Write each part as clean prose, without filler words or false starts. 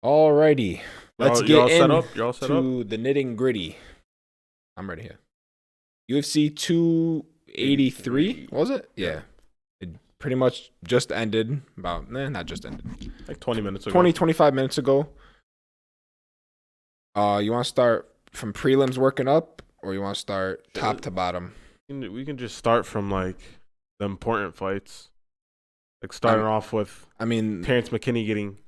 Alrighty. Let's get into the nitty gritty. I'm ready here. UFC 283, was it? Yeah. It pretty much just ended. Not just ended. Like 20 minutes ago. 25 minutes ago. You want to start from prelims working up, or you want to start top to bottom? We can just start from, like, the important fights. Like, starting off with Terrance McKinney getting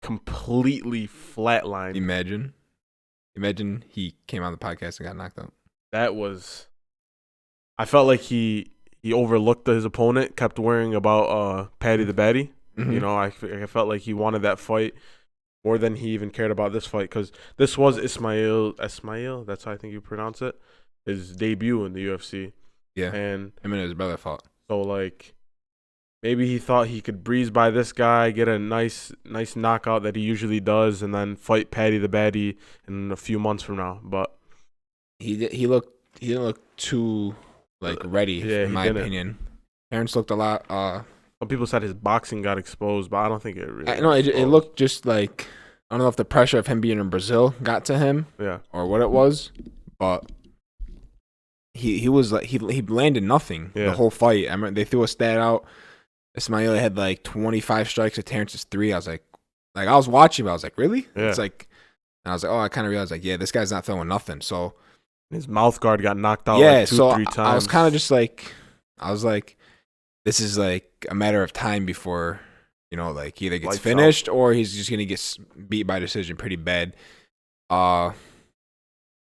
completely flatlined. Imagine he came on the podcast and got knocked out. I felt like he overlooked his opponent, kept worrying about Paddy the Baddy. Mm-hmm. You know, I felt like he wanted that fight more than he even cared about this fight, because this was Ismail, that's how I think you pronounce it, his debut in the UFC. Yeah, and him and his brother fought. So, like, maybe he thought he could breeze by this guy, get a nice knockout that he usually does, and then fight Paddy the Baddy in a few months from now. But he didn't look too ready, in my opinion. Terrance looked a lot. Some people said his boxing got exposed, but I don't think it really. No, it looked just like, I don't know if the pressure of him being in Brazil got to him, or what it was, but he was like he landed nothing the whole fight. I remember they threw a stat out. Ismail had like 25 strikes at Terrance's 3. I was like I was watching, but I was like, really? Yeah. It's like, and I was like, oh, I kind of realized, like, yeah, this guy's not throwing nothing. So his mouth guard got knocked out like 2-3 times. I was kind of just like, this is like a matter of time before, like, he either gets finished or he's just gonna get beat by decision pretty bad. I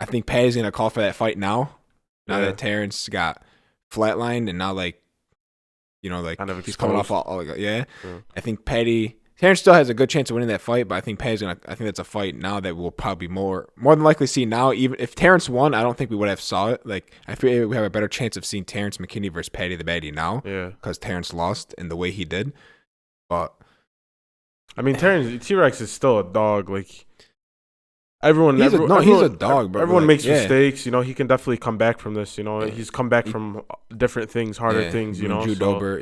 think Paddy's gonna call for that fight now that Terrance got flatlined, and now, like, kind of he's coming off all I think Terrance still has a good chance of winning that fight, but I think Paddy's I think that's a fight now that we'll probably more than likely see now. Even if Terrance won, I don't think we would have saw it. Like, I feel we have a better chance of seeing Terrance McKinney versus Paddy the Baddy now. Yeah, because Terrance lost in the way he did. But T-Rex is still a dog. Like, he's a dog, bro. Everyone makes mistakes. He can definitely come back from this. He's come back from different things, harder things. Judober,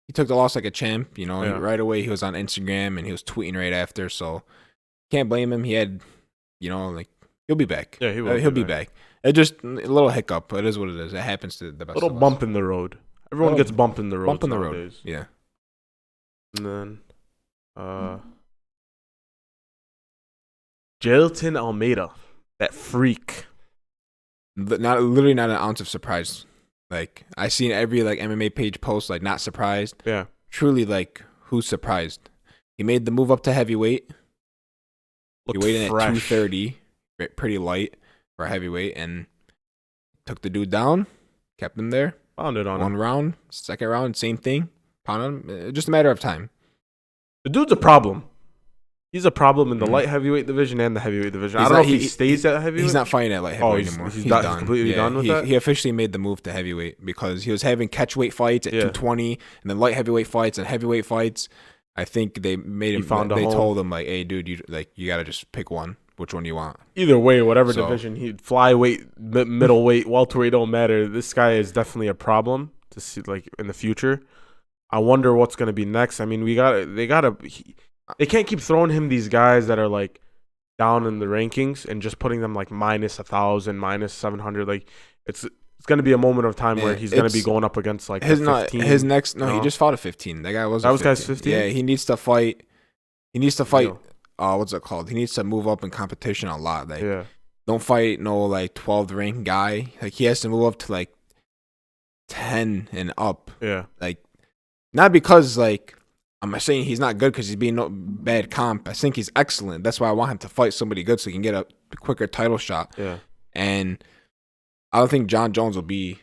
he took the loss like a champ. Right away he was on Instagram and he was tweeting right after. So can't blame him. He had, he'll be back. Yeah, he'll be back. It just a little hiccup, but it is what it is. It happens to the best. A little bump in the road. Everyone gets bumped in the road. Bump in the road. Yeah. And then, Jailton Almeida, that freak. Literally not an ounce of surprise. Like, I seen every MMA page post, not surprised. Yeah. Truly, who's surprised? He made the move up to heavyweight. He weighed in at 230, pretty light for a heavyweight, and took the dude down, kept him there. Pounded on him. One round, second round, same thing. Pounded him. Just a matter of time. The dude's a problem. He's a problem in the light heavyweight division and the heavyweight division. I don't know if he stays at heavyweight. He's not fighting at light heavyweight anymore. He's done. Completely done with that? He officially made the move to heavyweight because he was having catchweight fights at 220 and then light heavyweight fights and heavyweight fights. I think they made him. They told him, like, hey, dude, you gotta just pick one. Which one do you want? Either way, whatever division, flyweight, middleweight, welterweight, don't matter. This guy is definitely a problem to see, like, in the future. I wonder what's gonna be next. They can't keep throwing him these guys that are, like, down in the rankings and just putting them, like, minus 1,000, minus 700. Like, it's going to be a moment of time where he's going to be going up against, like, his 15. His next he just fought a 15. That was guy's 15. Yeah, he needs to fight. What's it called? He needs to move up in competition a lot. Like, don't fight no 12th ranked guy. Like, he has to move up to 10 and up. Yeah, like, not because I'm not saying he's not good because he's being no bad comp. I think he's excellent. That's why I want him to fight somebody good so he can get a quicker title shot. Yeah. And I don't think John Jones will be,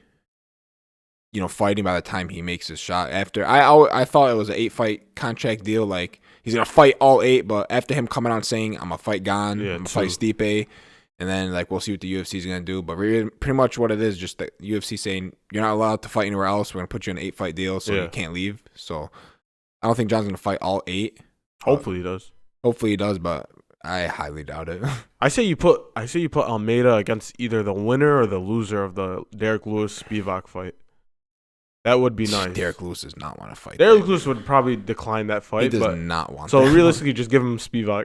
fighting by the time he makes his shot. After I thought it was an 8-fight contract deal. Like, he's gonna fight all 8, but after him coming out saying I'm gonna fight Gon, I'm gonna fight Stipe, and then we'll see what the UFC is gonna do. But pretty much what it is, just the UFC saying you're not allowed to fight anywhere else. We're gonna put you in an 8-fight deal, so you can't leave. So I don't think John's going to fight all 8. Hopefully he does. Hopefully he does, but I highly doubt it. I say you put Almeida against either the winner or the loser of the Derek Lewis Spivak fight. That would be nice. Derek Lewis does not want to fight. Derek Lewis would probably decline that fight. He does not want. So realistically, just give him Spivak.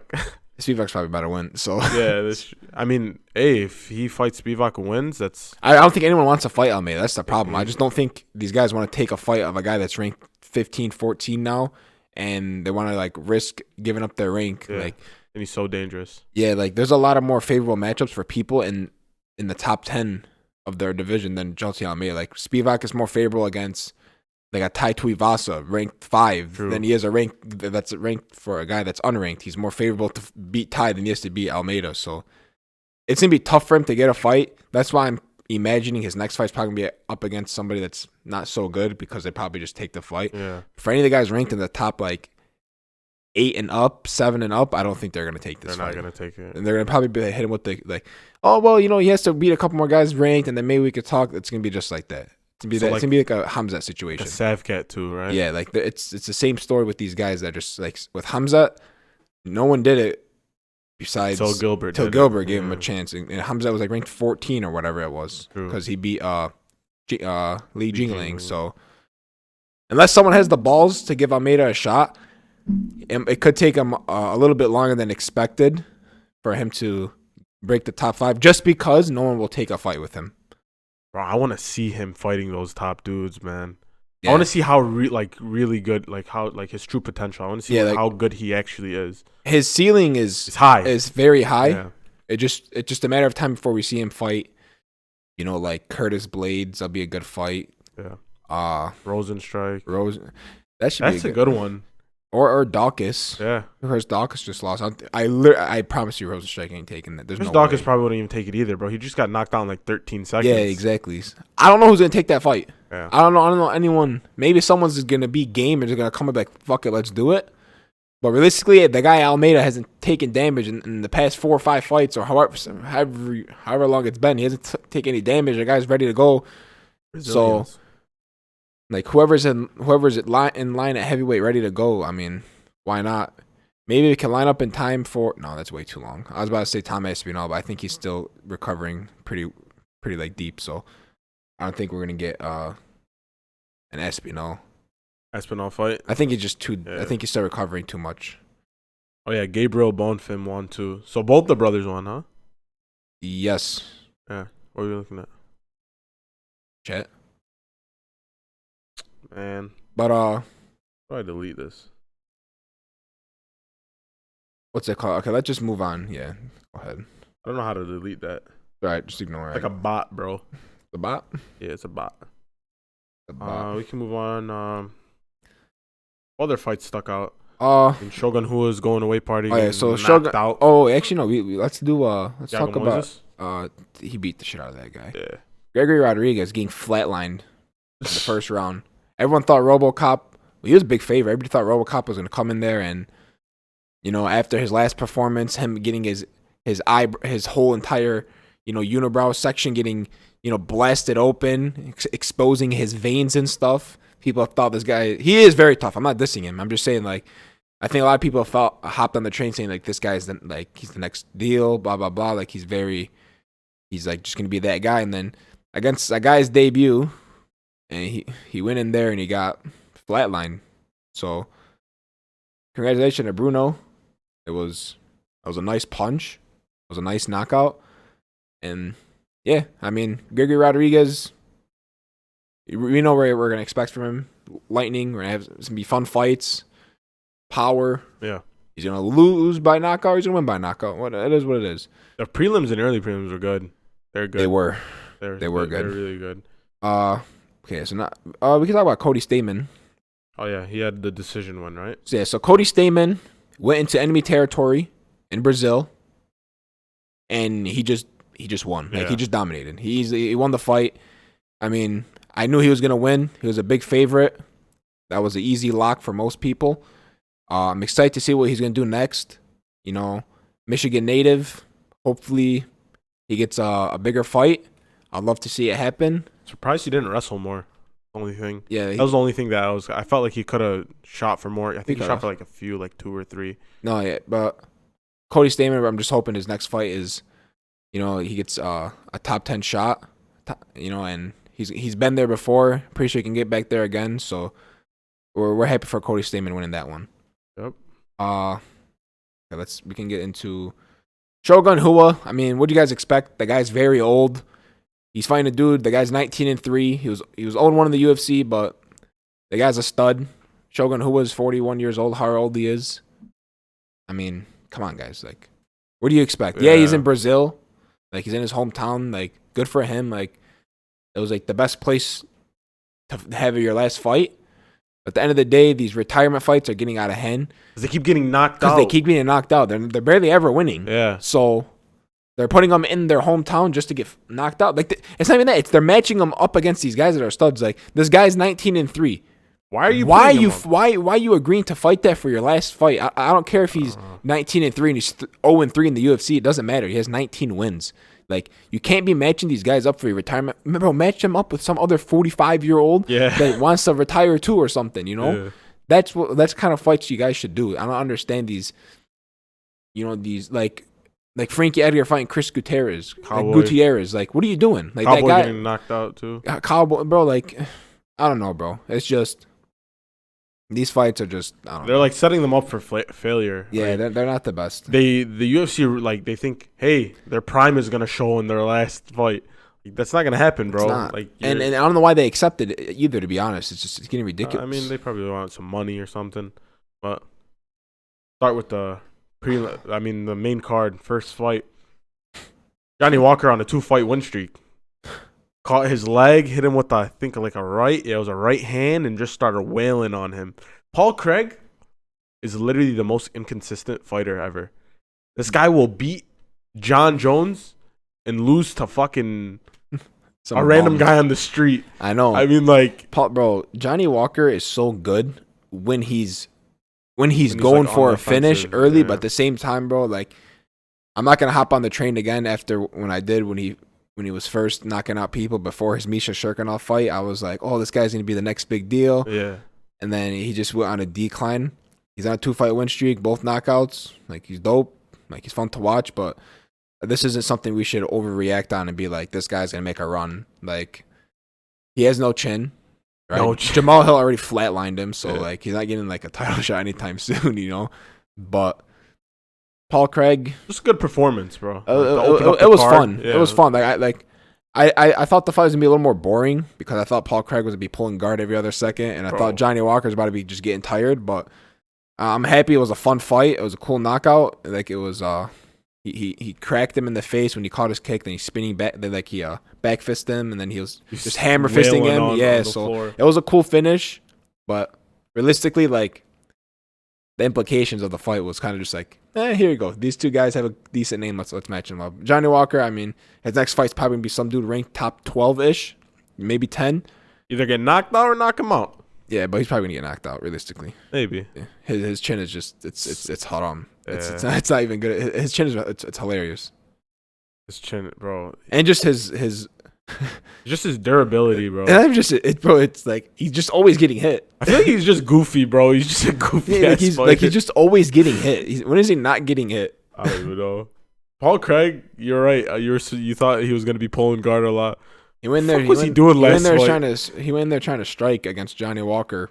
Spivak's probably about to win. So yeah, I mean, hey, if he fights Spivak and wins, that's. I don't think anyone wants to fight Almeida. That's the problem. I just don't think these guys want to take a fight of a guy that's ranked 15, 14 now, and they want to like risk giving up their rank. Yeah. Like, and he's so dangerous. Yeah, like there's a lot of more favorable matchups for people in the top 10 of their division than Jailton Almeida. Like Spivak is more favorable against like a Tai Tuivasa, ranked 5, than he is a rank that's ranked for a guy that's unranked. He's more favorable to beat Tai than he is to beat Almeida. So it's gonna be tough for him to get a fight. That's why I'm imagining his next fight's probably gonna be up against somebody that's not so good because they probably just take the fight. Yeah. For any of the guys ranked in the top like 8 and up, 7 and up, I don't think they're gonna take this fight. They're not gonna take it, and they're gonna probably hit him with the like, oh well, he has to beat a couple more guys ranked, and then maybe we could talk. It's gonna be just like that. It's gonna be like a Hamzat situation. Like a Savcat too, right? Yeah, like it's the same story with these guys that just like with Hamzat, no one did it besides Till Gilbert gave him a chance, and Hamzat was like ranked 14 or whatever it was because he beat Li Jingling. So unless someone has the balls to give Almeida a shot, it could take him a little bit longer than expected for him to break the top 5, just because no one will take a fight with him. Bro, I want to see him fighting those top dudes, man. Yeah. I want to see how really good, like how like his true potential. I want to see how good he actually is. His ceiling is high. Is very high. Yeah. It's just a matter of time before we see him fight. Like Curtis Blades, that'll be a good fight. Yeah. Rosenstrike. That's a good one. Or Dawkins. Yeah. Because Dawkins just lost. I promise you Rosenstrike ain't taking that. There's no Dawkins way. probably wouldn't even take it either, bro. He just got knocked down in like 13 seconds. Yeah, exactly. I don't know who's going to take that fight. Yeah. I don't know anyone. Maybe someone's going to be game and they're going to come and be like, fuck it, let's do it. But realistically, the guy Almeida hasn't taken damage in the past 4 or 5 fights or however long it's been. He hasn't taken any damage. The guy's ready to go. Resilience. So, like whoever's in line at heavyweight ready to go, I mean, why not? Maybe we can line up in time for. No, that's way too long. I was about to say Tom Espinal, but I think he's still recovering pretty like deep. So I don't think we're gonna get an Espinal fight. I think he's just too. Yeah. I think he's still recovering too much. Oh yeah, Gabriel Bonfim won too. So both the brothers won, huh? Yes. Yeah. What are we looking at? Chat. Man. But how do I delete this? What's it called? Okay, let's just move on. Yeah, go ahead. I don't know how to delete that. All right, just ignore it. Like a bot, bro. The bot? Yeah, it's a bot. The bot. We can move on. Other fights stuck out. And Shogun Rua is going away party. Oh yeah, so Shogun. Out. Oh, actually no. We let's do. Let's Yago talk Moses? about. He beat the shit out of that guy. Yeah. Gregory Rodrigues getting flatlined in the first round. Everyone thought Robocop. Well, he was a big favorite. Everybody thought Robocop was going to come in there and, after his last performance, him getting his whole entire, unibrow section getting, blasted open, exposing his veins and stuff. People thought this guy, he is very tough. I'm not dissing him. I'm just saying, like, I think a lot of people hopped on the train saying, like, this guy's he's the next deal, blah, blah, blah. Like, he's like just going to be that guy. And then against that guy's debut, and he went in there and he got flatlined. So, congratulations to Bruno. It was a nice punch. It was a nice knockout. And, yeah, I mean, Gregory Rodrigues, we know what we're going to expect from him. Lightning. We're going to be fun fights. Power. Yeah. He's going to lose by knockout or he's going to win by knockout. It is what it is. The prelims and early prelims were good. They're good. They were. They were good. They're really good. Okay, so we can talk about Cody Stamann. Oh yeah, he had the decision one, right? So Cody Stamann went into enemy territory in Brazil, and he just won. Like he just dominated. He won the fight. I mean, I knew he was gonna win. He was a big favorite. That was an easy lock for most people. I'm excited to see what he's gonna do next. Michigan native. Hopefully, he gets a bigger fight. I'd love to see it happen. Surprised he didn't wrestle more. Only thing. Yeah, that was the only thing that I felt like he could have shot for more. I think he shot for like a few, like 2 or 3. No, yeah, but Cody Stamann, I'm just hoping his next fight is, he gets a top 10 shot, and he's been there before. Pretty sure he can get back there again. So we're happy for Cody Stamann winning that one. Yep. We can get into Shogun Rua. I mean, what do you guys expect? The guy's very old. He's fighting a dude. The guy's 19-3. He was 0-1 in the UFC, but the guy's a stud. Shogun Rua is 41 years old. How old he is? I mean, come on, guys. Like, what do you expect? Yeah, he's in Brazil. Like, he's in his hometown. Like, good for him. Like, it was like the best place to have your last fight. But at the end of the day, these retirement fights are getting out of hand. They keep getting knocked out. Because they keep getting knocked out. They're barely ever winning. Yeah. So they're putting them in their hometown just to get knocked out. Like, it's not even that. They're matching them up against these guys that are studs. Like, this guy's 19-3. Why are you? Why are you agreeing to fight that for your last fight? I don't care if he's 19-3 and he's 0-3 in the UFC. It doesn't matter. He has 19 wins. Like, you can't be matching these guys up for your retirement. Bro, match them up with some other 45-year-old that wants to retire too or something, you know? Yeah. That's kind of fights you guys should do. I don't understand these, like Frankie Edgar fighting Chris Gutierrez. Like, what are you doing? Like, Cowboy that guy getting knocked out too. Cowboy, bro, like, I don't know, bro. It's just, these fights are just, I don't know. They're like setting them up for failure. Yeah, like, they're not the best. The UFC, like, they think, hey, their prime is gonna show in their last fight. Like, that's not gonna happen, bro. It's not. Like, and I don't know why they accepted it either. To be honest, it's getting ridiculous. I mean, they probably want some money or something. But start with the main card, first fight. Johnny Walker on a 2-fight win streak. Caught his leg, hit him with I think like a right. Yeah, it was a right hand, and just started wailing on him. Paul Craig is literally the most inconsistent fighter ever. This guy will beat John Jones and lose to fucking a random guy on the street. I know. I mean, like, bro, Johnny Walker is so good when he's going like for a finish early, yeah. But at the same time, bro, like, I'm not gonna hop on the train again after when he was first knocking out people before his Misha Shirkinov fight. I was like, oh, this guy's gonna be the next big deal. Yeah. And then he just went on a decline. He's on a 2-fight win streak, both knockouts. Like, he's dope. Like, he's fun to watch, but this isn't something we should overreact on and be like, this guy's gonna make a run. Like, he has no chin. Right? No chin. Jamal Hill already flatlined him, so like, he's not getting like a title shot anytime soon, you know. But Paul Craig, just a good performance, bro. It was fun. Yeah. It was fun. I thought the fight was gonna be a little more boring because I thought Paul Craig was gonna be pulling guard every other second, and I thought Johnny Walker was about to be just getting tired. But I'm happy. It was a fun fight. It was a cool knockout. Like, it was. He cracked him in the face when he caught his kick. Then he's spinning back. Then like he back fisted him, and then he was just hammer fisting him. On so floor. It was a cool finish. But realistically, like, the implications of the fight was kind of just like, here you go. These two guys have a decent name. Let's match them up. Johnny Walker, I mean, his next fight's probably gonna be some dude ranked top 12-ish, maybe 10. Either get knocked out or knock him out. Yeah, but he's probably gonna get knocked out realistically. Maybe. Yeah. His chin is just it's haram. Yeah. It's not even good. His chin is it's hilarious. His chin, bro, and just his just his durability, bro. And I'm just bro. It's like he's just always getting hit. I feel like he's just goofy, bro. He's just a goofy. Yeah, he's just always getting hit. When is he not getting hit? I don't even know. Paul Craig, you're right. You thought he was gonna be pulling guard a lot. He went there. What was he doing last fight? He went in there trying to strike against Johnny Walker.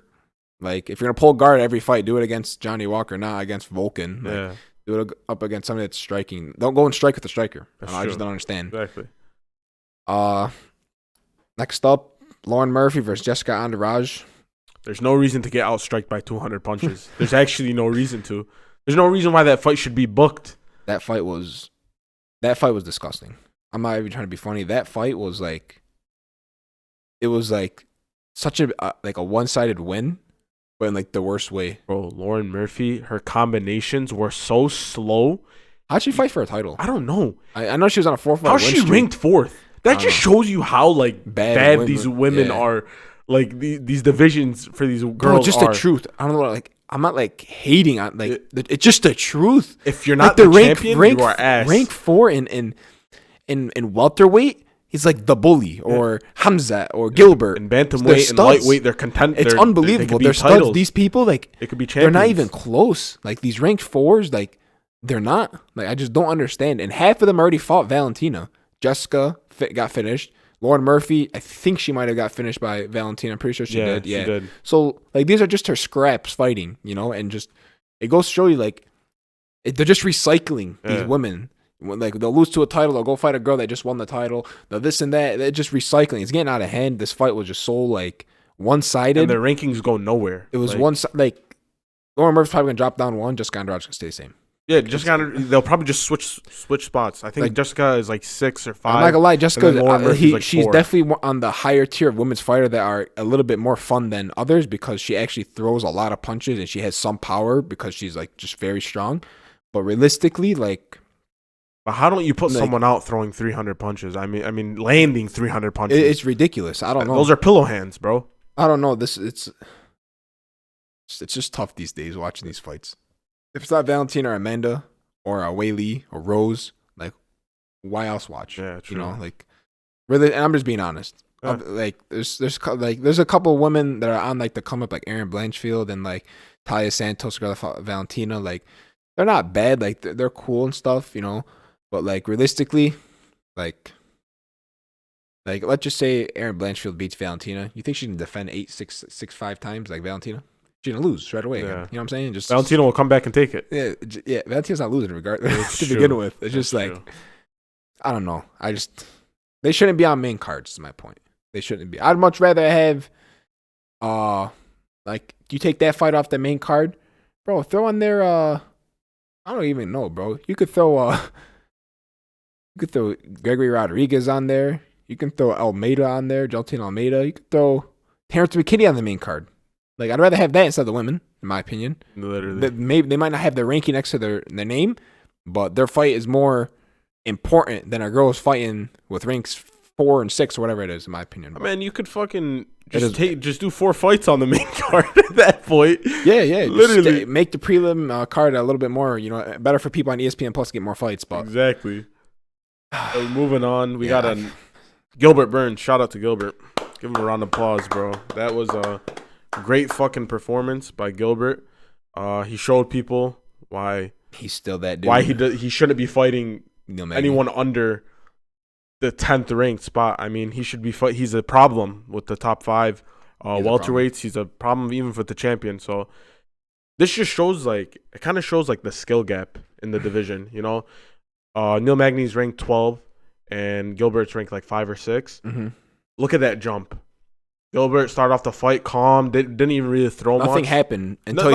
Like, if you're gonna pull guard every fight, do it against Johnny Walker, not against Vulcan. Like, yeah. Do it up against somebody that's striking. Don't go and strike with the striker. I just don't understand. Exactly. Next up, Lauren Murphy versus Jessica Andrade. There's no reason to get outstriked by 200 punches. There's actually no reason to. There's no reason why that fight should be booked. That fight was disgusting. I'm not even trying to be funny. That fight was like, it was like such a one-sided win, but in like the worst way. Bro, Lauren Murphy, her combinations were so slow. How'd she fight for a title? I don't know. I know she was on a 4-fight win How's she ranked 4th? That just shows you how like bad these women are. Like these divisions for these girls. Bro, just the truth. I don't know. Like, I'm not like hating on like it's just the truth. If you're not like the champion, you are ass. Rank 4 in welterweight, he's like the bully or Hamza or Gilbert. In bantamweight and lightweight, they're content. It's unbelievable. They're studs. Titles. These people, like, they could be champions. They're not even close. Like, these ranked 4s, like, they're not. Like, I just don't understand. And half of them already fought Valentina. Jessica got finished. Lauren Murphy, I think she might have got finished by Valentina. I'm pretty sure she did. Yeah, she did. So like these are just her scraps fighting, and just it goes to show you like they're just recycling these women. Like they'll lose to a title, they'll go fight a girl that just won the title. They'll this and that. They're just recycling. It's getting out of hand. This fight was just so like one-sided. And their rankings go nowhere. It was like Lauren Murphy's probably gonna drop down one. Jessica Andrade's gonna stay the same. Yeah, they'll probably just switch spots. I think like, Jessica is like 6 or 5. I'm not gonna lie, Jessica, she's 4. definitely on the higher tier of women's fighter that are a little bit more fun than others because she actually throws a lot of punches and she has some power because she's like just very strong. But realistically, like, but how don't you put someone out throwing 300 punches? I mean, landing 300 punches. It's ridiculous. I don't know. Those are pillow hands, bro. I don't know. It's just tough these days watching these fights. If it's not Valentina or Amanda or Wei Li or Rose, like, why else watch? Yeah, true. Like, really, and I'm just being honest. Yeah. Like, there's a couple of women that are on like the come up, like Erin Blanchfield and like Talia Santos, Valentina. Like, they're not bad. Like, they're cool and stuff, But like, realistically, like let's just say Erin Blanchfield beats Valentina. You think she can defend 8-6-6-5 times like Valentina? She's gonna lose right away. Yeah. You know what I'm saying? Just Valentina will come back and take it. Yeah. Valentina's not losing regardless to begin with. It's just like I don't know. They shouldn't be on main cards. Is my point. They shouldn't be. I'd much rather have, like you take that fight off the main card, bro. Throw on there. I don't even know, bro. You could throw Gregory Rodrigues on there. You can throw Almeida on there, Jailton Almeida. You could throw Terrance McKinney on the main card. Like, I'd rather have that instead of the women, in my opinion. Literally. They might not have their ranking next to their name, but their fight is more important than a girl's fighting with ranks 4 and 6 or whatever it is, in my opinion. Man, you could fucking just do 4 fights on the main card at that point. Yeah. Literally. Just make the prelim card a little bit more, better for people on ESPN Plus to get more fights. But exactly. So moving on, we got a Gilbert Burns. Shout out to Gilbert. Give him a round of applause, bro. That was a great fucking performance by Gilbert. He showed people why he's still that dude. Why he shouldn't be fighting anyone under the 10th ranked spot. I mean, he should be he's a problem with the top 5 welterweights. He's a problem even with the champion. So this just shows it kind of shows the skill gap in the division. Neil Magny's ranked 12 and Gilbert's ranked 5 or 6. Mm-hmm. Look at that jump. Gilbert started off the fight calm, didn't even really throw much. Nothing happened until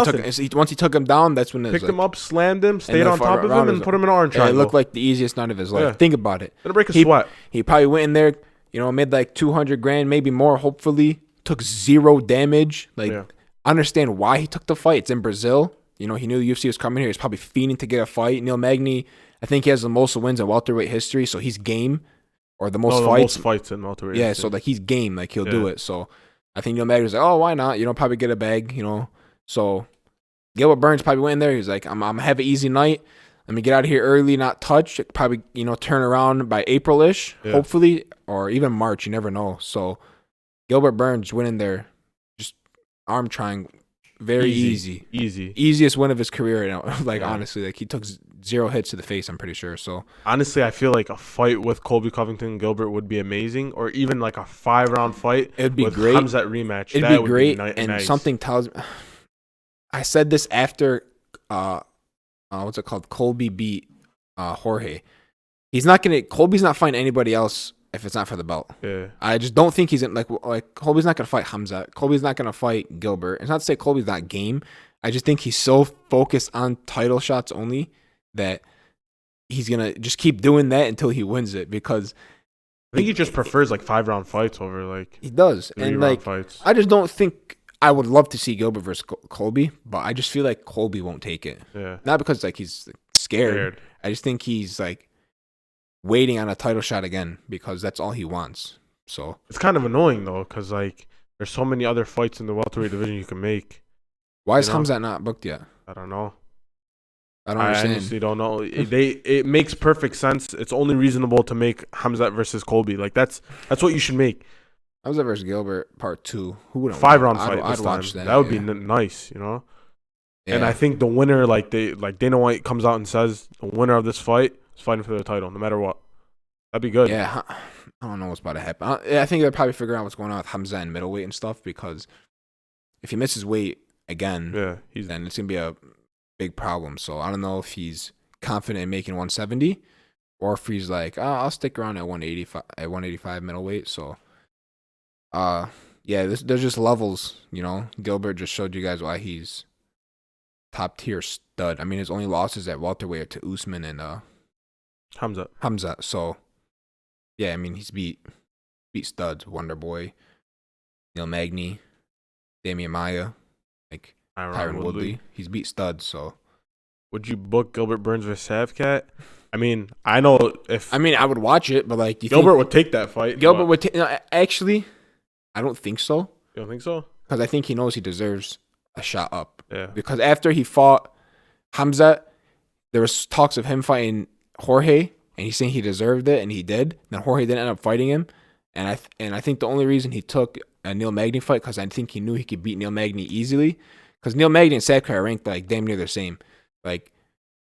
once he took him down. That's when picked him up, slammed him, stayed on top of him, and put him in an orange triangle. It looked like the easiest night of his life. Yeah. Think about it. Didn't break a sweat. He probably went in there, made $200,000, maybe more. Hopefully, took 0 damage. Understand why he took the fight. It's in Brazil. He knew the UFC was coming here. He's probably fiending to get a fight. Neil Magny, I think he has the most wins in welterweight history, so he's game. Or the most fights. Most fights in welterweight. Yeah, so he's game. He'll do it. So I think Neil Magny's like, oh, why not? Probably get a bag. So Gilbert Burns probably went in there. He's like, I'm gonna have an easy night. Let me get out of here early, not touch. Probably turn around by April-ish, hopefully, or even March. You never know. So Gilbert Burns went in there, just arm trying, very easy, easiest win of his career. Honestly, he took 0 hits to the face. I'm pretty sure. So honestly, I feel like a fight with Colby Covington and Gilbert would be amazing, or even a 5-round fight. It'd be with great. Hamzat rematch. It'd that be great. Would be and nice. Something tells me. I said this after, what's it called? Colby beat Jorge. Colby's not fighting anybody else if it's not for the belt. Yeah. I just don't think he's in Colby's not gonna fight Hamzat. Colby's not gonna fight Gilbert. It's not to say Colby's not game. I just think he's so focused on title shots only that he's gonna just keep doing that until he wins it, because I think he just prefers 5-round fights over he does. 3-round fights. I just don't think. I would love to see Gilbert versus Colby, but I just feel like Colby won't take it. Yeah. Not because he's scared. I just think he's waiting on a title shot again because that's all he wants. So it's kind of annoying though, because there's so many other fights in the welterweight division you can make. Why is Hamzat not booked yet? I don't know. I don't understand. I honestly don't know. It makes perfect sense. It's only reasonable to make Hamzat versus Colby. That's what you should make. Hamzat versus Gilbert Part 2. Who would 5-round fight? I'd watch that. That would be nice, Yeah. And I think the winner, Dana White comes out and says, the winner of this fight is fighting for the title, no matter what. That'd be good. Yeah, I don't know what's about to happen. I think they're probably figuring out what's going on with Hamza and middleweight and stuff, because if he misses weight again, then it's gonna be a big problem. So I don't know if he's confident in making 170, or if he's like, I'll stick around at 185 middleweight. So, there's just levels. Gilbert just showed you guys why he's top tier stud. I mean, his only losses at welterweight are to Usman and Hamza. So, yeah, I mean, he's beat studs, Wonder Boy, Neil Magny, Damian Maia, like Tyron Woodley. He's beat studs. So, would you book Gilbert Burns versus Savcat? I mean, I know if I would watch it, but like, Gilbert would take that fight. Gilbert would take. No, actually, I don't think so. You don't think so? Because I think he knows he deserves a shot up. Yeah. Because after he fought Hamza, there was talks of him fighting Jorge, and he's saying he deserved it, and he did. Then Jorge didn't end up fighting him, and I think the only reason he took a Neil Magny fight, because I think he knew he could beat Neil Magny easily, because Neil Magny and Savcat are ranked like damn near the same. Like,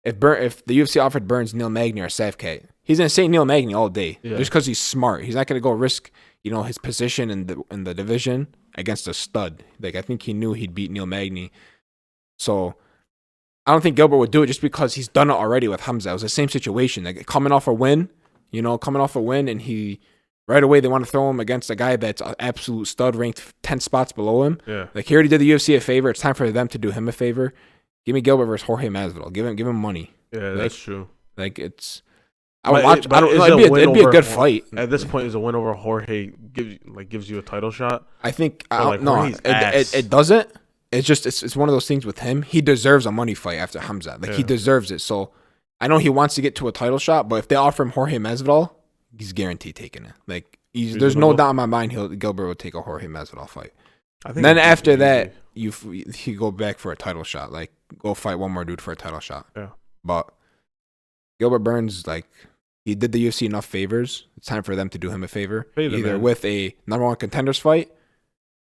if the UFC offered Burns Neil Magny or Savcat, he's gonna say Neil Magny all day, just because he's smart. He's not gonna go risk his position in the division against a stud. Like, I think he knew he'd beat Neil Magny, so I don't think Gilbert would do it just because he's done it already with Hamza. It was the same situation, like coming off a win, and he right away they want to throw him against a guy that's an absolute stud, ranked 10 spots below him. Yeah, like, he already did the UFC a favor. It's time for them to do him a favor. Give me Gilbert versus Jorge Masvidal. Give him money. Yeah, like, that's true. Like, it's. I would watch. I don't know. It'd be a good fight. At this point, is a win over Jorge gives you a title shot? I think. No, it doesn't. It's just it's one of those things with him. He deserves a money fight after Hamza. Like, he deserves it. So I know he wants to get to a title shot, but if they offer him Jorge Masvidal, he's guaranteed taking it. Like, there's no doubt in my mind Gilbert will take a Jorge Masvidal fight. I think. Then after that, you go back for a title shot. Like, go fight one more dude for a title shot. Yeah. But Gilbert Burns, like, he did the UFC enough favors. It's time for them to do him a favor. Either with a number one contenders fight,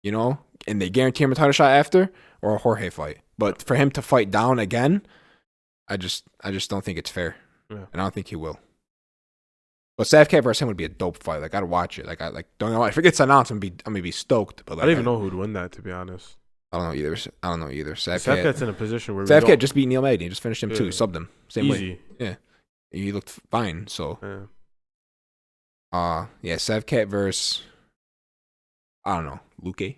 and they guarantee him a title shot after, or a Jorge fight. But for him to fight down again, I just don't think it's fair. Yeah. And I don't think he will. But Savcat versus him would be a dope fight. Like, I'd watch it. Don't know. If it gets announced, I'm gonna be stoked. But like, I don't even know who'd win that, to be honest. I don't know either. Savcat's in a position where Savcat just beat Neil Magny. He just finished him too. He subbed him. Same Easy. way. Yeah. He looked fine. So. Yeah. Savcat versus, I don't know, Luque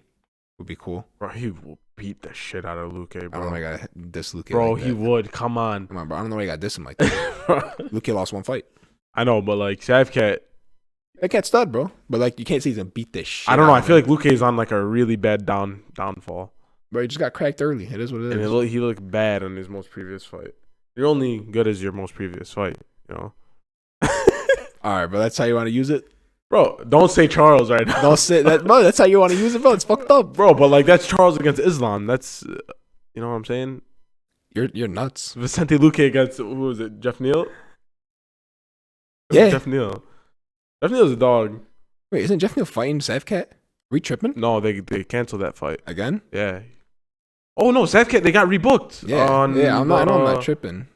would be cool. Bro, he will beat the shit out of Luque, bro. I don't know why I got this Luque. Bro, like he would. Come on. Bro. I don't know why I got this him like that. Luque lost one fight. I know, but like Savcat. That cat's stud, bro. But like, you can't say he's gonna beat this shit. I don't know. I feel like Luque is on like a really bad downfall. Bro, he just got cracked early. It is what it is. And he looked bad in his most previous fight. You're only good as your most previous fight, All right, bro. That's how you want to use it? Bro, don't say Charles right now. Don't say that, bro. That's how you want to use it, bro. It's fucked up, bro. But like, that's Charles against Islam. That's, you know what I'm saying? You're nuts. Vicente Luque against, who was it? Jeff Neal? Yeah. Jeff Neal. Jeff Neal's a dog. Wait, isn't Jeff Neal fighting Savcat? Are we tripping? No, they canceled that fight again. Yeah. Oh no, Savcat, they got rebooked. Yeah, I'm not tripping.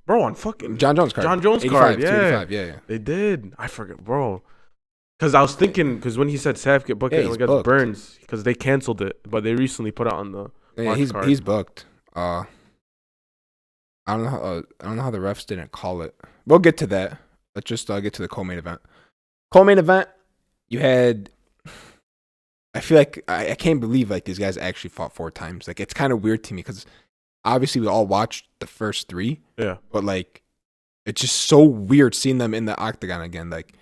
On fucking John Jones card. John Jones card. Yeah. They did. I forget, bro. Because I was thinking, because when he said Savcat booked it against Burns, because they canceled it, but they recently put it on the. Yeah, he's booked. I don't know how the refs didn't call it. We'll get to that. Let's just get to the co-main event. Co-main event, you had. I feel like I can't believe like these guys actually fought 4 times. Like, it's kind of weird to me because obviously we all watched the first 3. Yeah. But like, it's just so weird seeing them in the octagon again. Like,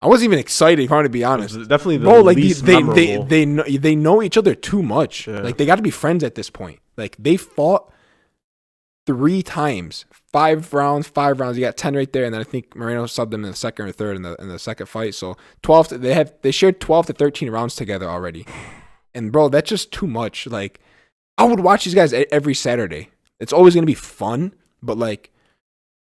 I wasn't even excited, if I want to be honest. It's definitely the least memorable. They know each other too much. Yeah. Like, they got to be friends at this point. Like, they fought 3 times, 5 rounds. You got 10 right there, and then I think Moreno subbed them in the second or third in the second fight. So 12. They shared 12 to 13 rounds together already. And bro, that's just too much. Like, I would watch these guys every Saturday. It's always gonna be fun, but like,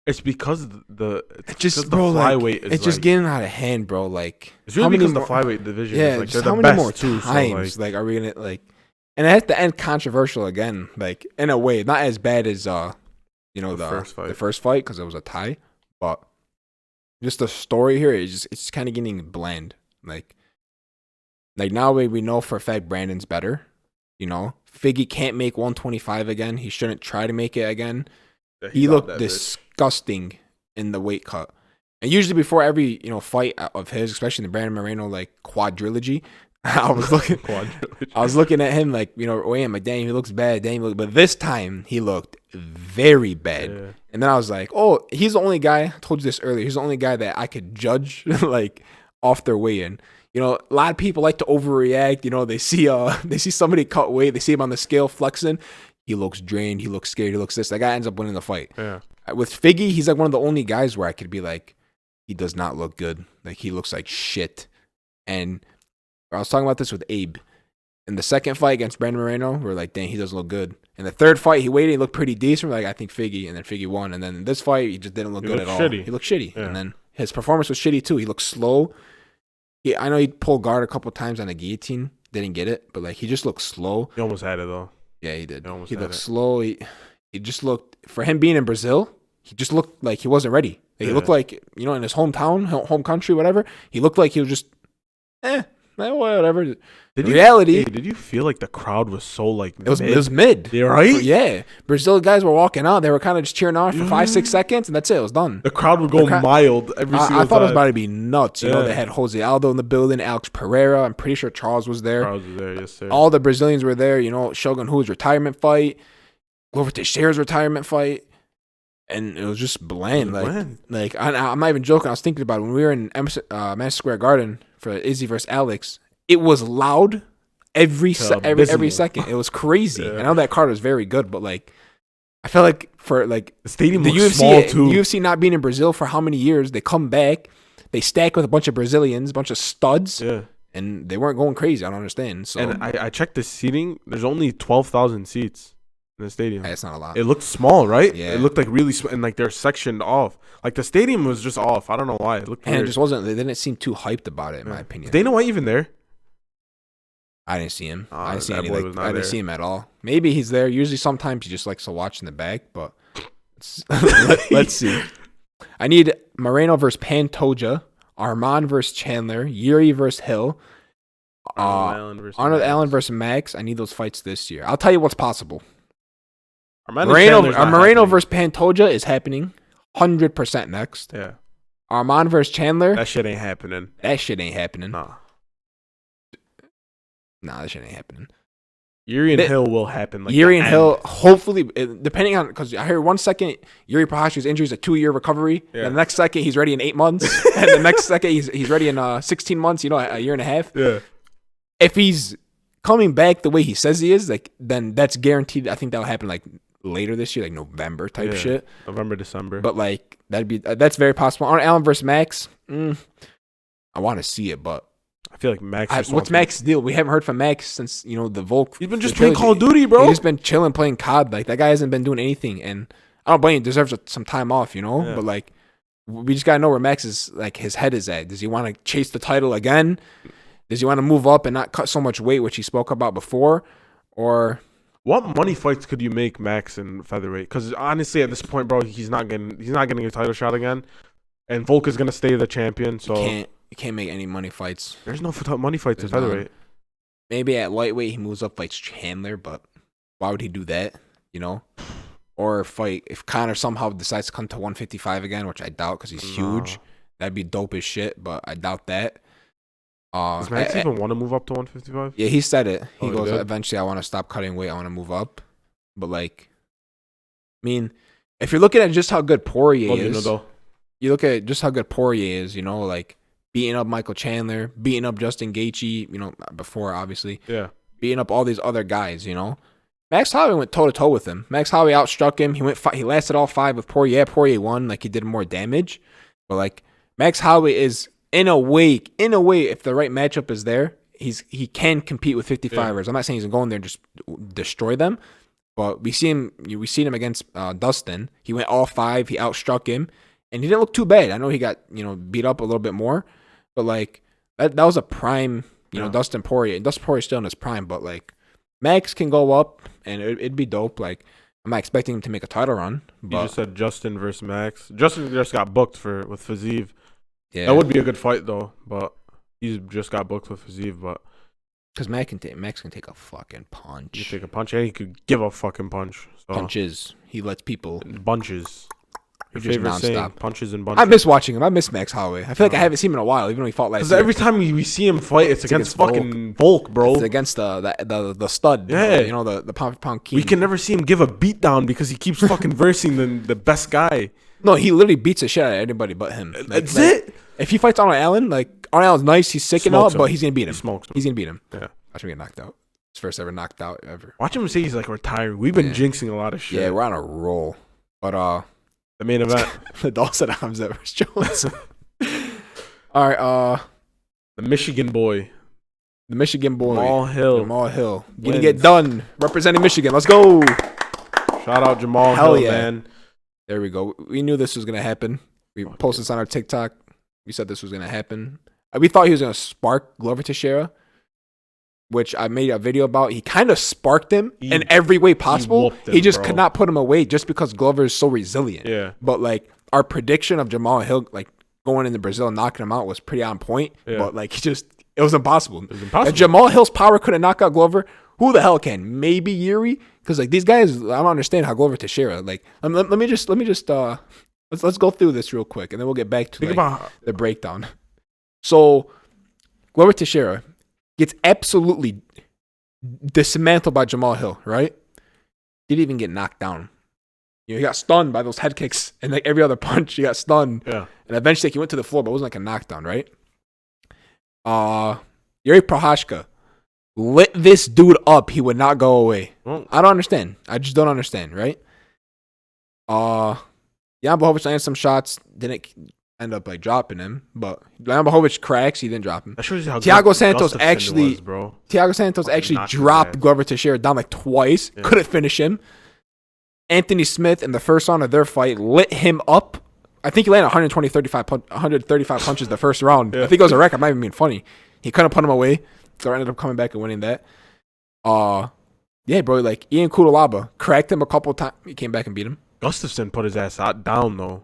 it's because the flyweight is just getting out of hand, bro. Like, it's really because the flyweight division is like, they're how the many best more too. Times So like are we gonna like? And it has to end controversial again, like in a way, not as bad as the first fight because it was a tie, but just the story here is it's kind of getting bland. Like now we know for a fact Brandon's better. Figgy can't make 125 again. He shouldn't try to make it again. Yeah, he looked disgusting in the weight cut. And usually before every fight of his, especially the Brandon Moreno quadrilogy, I was looking at him I'm like, dang, he looks bad. But this time he looked very bad. Yeah. And then I was like, oh, he's the only guy. I told you this earlier. He's the only guy that I could judge off their weigh-in. A lot of people like to overreact. They see somebody cut weight. They see him on the scale flexing. He looks drained. He looks scared. He looks this. That guy ends up winning the fight. Yeah. With Figgy, he's one of the only guys where I could be like, he does not look good. He looks like shit. And I was talking about this with Abe. In the second fight against Brandon Moreno, we're like, dang, he doesn't look good. In the third fight, he waited. He looked pretty decent. We're like, I think Figgy. And then Figgy won. And then in this fight, he just didn't look good at all. He looked shitty. Yeah. And then his performance was shitty, too. He looked slow. I know he pulled guard a couple times on the guillotine. Didn't get it. But, he just looked slow. He almost had it, though. Yeah, he did. He looked slow. He just looked, for him being in Brazil, he just looked like he wasn't ready. He looked like, in his hometown, home country, whatever, he looked like he was just, whatever. Did you feel like the crowd was so it was mid. Yeah, right? Yeah. Brazil guys were walking out. They were kind of just cheering on for 5-6 seconds, and that's it. It was done. The crowd would go mild every single time. I thought it was about to be nuts. They had Jose Aldo in the building, Alex Pereira. I'm pretty sure Charles was there. Yes, sir. All the Brazilians were there. Shogun Rua's retirement fight, Glover Teixeira's retirement fight. And it was just bland. I'm not even joking. I was thinking about it. When we were in Madison Square Garden for Izzy versus Alex, it was loud every second. It was crazy. Yeah. I know that card was very good, but I felt like for the stadium the UFC small too. The UFC not being in Brazil for how many years, they come back, they stack with a bunch of Brazilians, a bunch of studs, and they weren't going crazy. I don't understand. So and I checked the seating. There's only 12,000 seats in the stadium. That's not a lot. It looked small, right? Yeah. It looked really small, and they're sectioned off. The stadium was just off. I don't know why. It looked weird. It just wasn't. They didn't seem too hyped about it, in my opinion. Is Dana White even there? I didn't see him. I didn't see anything. I didn't see him at all. Maybe he's there. Usually, sometimes he just likes to watch in the back. But let's see. I need Moreno versus Pantoja, Arman versus Chandler, Yuri versus Hill, Arnold Allen versus Max. I need those fights this year. I'll tell you what's possible. Moreno versus Pantoja is happening 100% next. Yeah. Arman versus Chandler. That shit ain't happening. Nah, that shit ain't happening. Yuri and Hill will happen. Yuri and Hill, hopefully, depending on, because I heard 1 second Yuri Prochazka's injury is a 2-year recovery. Yeah. And the next second he's ready in 8 months. And the next second he's ready in 16 months. A year and a half. Yeah. If he's coming back the way he says he is, then that's guaranteed. I think that'll happen later this year, November type shit. November, December. But that's very possible. Arnold Allen versus Max. I want to see it, but I feel like Max. What's Max's deal? We haven't heard from Max since the Volk. He's been just playing Call of Duty, bro. He's just been chilling, playing COD. That guy hasn't been doing anything, and I don't blame him. He deserves some time off, Yeah. But we just gotta know where Max is. His head is at. Does he want to chase the title again? Does he want to move up and not cut so much weight, which he spoke about before, or? What money fights could you make Max in featherweight? Because honestly, at this point, bro, he's not getting a title shot again, and Volk is gonna stay the champion. So you can't make any money fights. There's no money fights in featherweight. Maybe at lightweight he moves up, fights Chandler, but why would he do that? Or if Conor somehow decides to come to 155 again, which I doubt because he's huge. That'd be dope as shit, but I doubt that. Does Max even want to move up to 155? Yeah, he said it. He goes, eventually I want to stop cutting weight. I want to move up. But if you're looking at just how good Poirier is, you look at just how good Poirier is, beating up Michael Chandler, beating up Justin Gaethje, before obviously. Yeah. Beating up all these other guys, Max Holloway went toe-to-toe with him. Max Holloway outstruck him. He lasted all 5 with Poirier. Poirier won, he did more damage. But Max Holloway is in a way, if the right matchup is there, he can compete with 55ers. Yeah. I'm not saying he's gonna go in there and just destroy them, but we seen him against Dustin. He went all 5. He outstruck him, and he didn't look too bad. I know he got beat up a little bit more, but that was a prime Dustin Poirier. And Dustin Poirier's still in his prime, but Max can go up, and it'd be dope. I'm not expecting him to make a title run. But you just said Justin versus Max. Justin just got booked with Fiziev Yeah, That would be a good fight though, but he's just got booked with Fiziev. But because Max can take a fucking he punch. could take a punch, and he could give a fucking punch. So. Punches. He lets people bunches. Your just favorite saying, nonstop. punches and bunches. I miss watching him. I miss Max Holloway. I feel like I haven't seen him in a while, even though he fought last Because year. every time we see him fight, it's against fucking Volk, bro. It's against the stud. Yeah. You know, the pound king. We can never see him give a beatdown because he keeps fucking versing the best guy. No, he literally beats the shit out of anybody but him. That's it. If he fights Arnold Allen, Arnold Allen's nice, he's sick and all, but he's gonna beat him. He smokes him. He's gonna beat him. Yeah. Watch him get knocked out. His first ever knocked out ever. Watch him say he's like retiring. We've been jinxing a lot of shit. Yeah, we're on a roll. But the main event. the Dawson Hamzat versus Jones. All right, the Michigan boy. The Michigan boy. Jamahal Hill. Gonna get done. Representing Michigan. Let's go. Shout out Jamahal Hill, man. There we go. We knew this was gonna happen. We posted this on our TikTok. We said this was gonna happen. We thought he was gonna spark Glover Teixeira, which I made a video about. He kind of sparked him in every way possible. He just could not put him away just because Glover is so resilient. Yeah. But our prediction of Jamahal Hill going into Brazil and knocking him out was pretty on point. Yeah. But it was impossible. If Jamahal Hill's power couldn't knock out Glover, who the hell can? Maybe Yuri? Because these guys, I don't understand how Glover Teixeira. Let me just let's go through this real quick, and then we'll get back to the breakdown. So Glover Teixeira gets absolutely dismantled by Jamahal Hill, right? Didn't even get knocked down. He got stunned by those head kicks, and every other punch, he got stunned. Yeah. And eventually, he went to the floor, but it wasn't a knockdown, right? Yuri Prochazka lit this dude up. He would not go away. Well, I don't understand. I just don't understand, right? Jan Blachowicz landed some shots, didn't end up dropping him, but Jan Blachowicz cracks. He didn't drop him. That shows you how Thiago Santos actually, was, bro. Thiago Santos actually dropped Glover Teixeira down twice. Yeah. Couldn't finish him. Anthony Smith in the first round of their fight lit him up. I think he landed 135 punches the first round. Yeah. I think it was a record. I'm not even being funny. He couldn't put him away, so I ended up coming back and winning that. Yeah, bro. Ian Kudalaba cracked him a couple times. He came back and beat him. Gustafsson put his ass down though.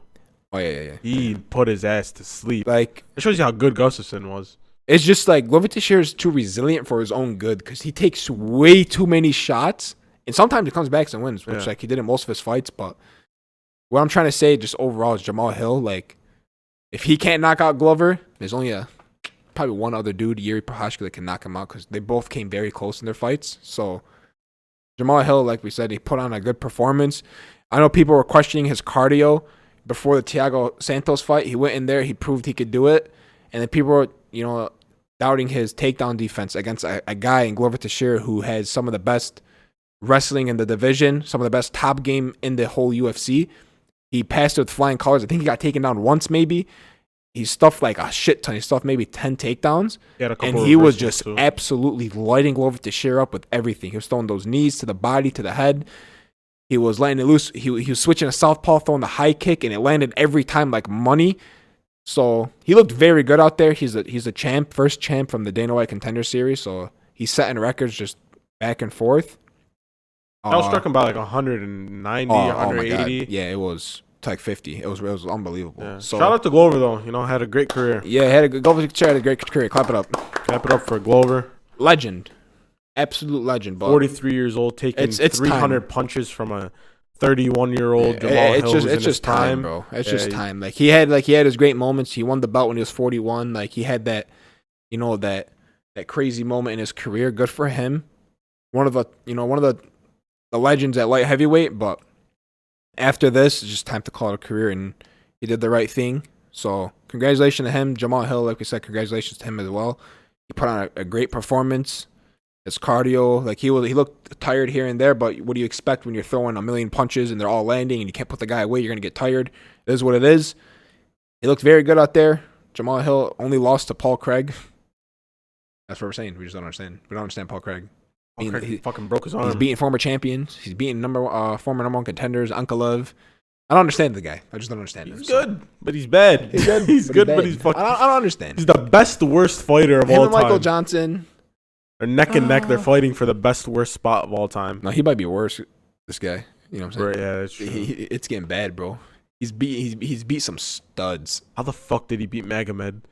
Oh yeah. He put his ass to sleep. It shows you how good Gustafsson was. It's just Glover Teixeira is too resilient for his own good because he takes way too many shots, and sometimes he comes back and wins, which he did in most of his fights. But what I'm trying to say, just overall, is Jamahal Hill. If he can't knock out Glover, there's only probably one other dude, Yuri Prochazka, that can knock him out because they both came very close in their fights. So Jamahal Hill, like we said, he put on a good performance. I know people were questioning his cardio before the Thiago Santos fight. He went in there, he proved he could do it, and then people were, doubting his takedown defense against a guy in Glover Teixeira who has some of the best wrestling in the division, some of the best top game in the whole UFC. He passed it with flying colors. I think he got taken down once, maybe. He stuffed a shit ton. He stuffed maybe 10 takedowns. And he was just absolutely lighting Glover Teixeira up with everything. He was throwing those knees to the body, to the head. He was letting it loose. He was switching a southpaw, throwing the high kick, and it landed every time like money. So he looked very good out there. He's a champ, first champ from the Dana White Contender Series. So he's setting records just back and forth. I was struck him by 190, 180. Yeah, it was 50. It was unbelievable. Yeah. So, shout out to Glover though. Had a great career. Yeah, Glover had a great career. Clap it up. Clap it up for Glover. Legend. Absolute legend. But 43 years old, taking 300 punches from a 31-year-old Jamahal Hill. It's just time, bro. It's just time. He had his great moments. He won the belt when he was 41. He had that, that crazy moment in his career. Good for him. One of the legends at light heavyweight. But after this, it's just time to call it a career, and he did the right thing. So congratulations to him, Jamahal Hill. Like we said, congratulations to him as well. He put on a great performance. His cardio, he looked tired here and there, but what do you expect when you're throwing a million punches and they're all landing and you can't put the guy away? You're going to get tired. It is what it is. He looked very good out there. Jamahal Hill only lost to Paul Craig. That's what we're saying. We just don't understand. We don't understand Paul Craig. He fucking broke his arm. He's beating former champions. He's beating former number one contenders, Ankalaev. I don't understand the guy. I just don't understand him. He's good, but he's bad. He's good, but he's fucking... I don't understand. He's the best, worst fighter of all time. Michael Johnson... They're neck and neck. They're fighting for the best, worst spot of all time. No, he might be worse. This guy, you know what I'm saying? Right, yeah, that's true. It's getting bad, bro. He's beat some studs. How the fuck did he beat Magomed?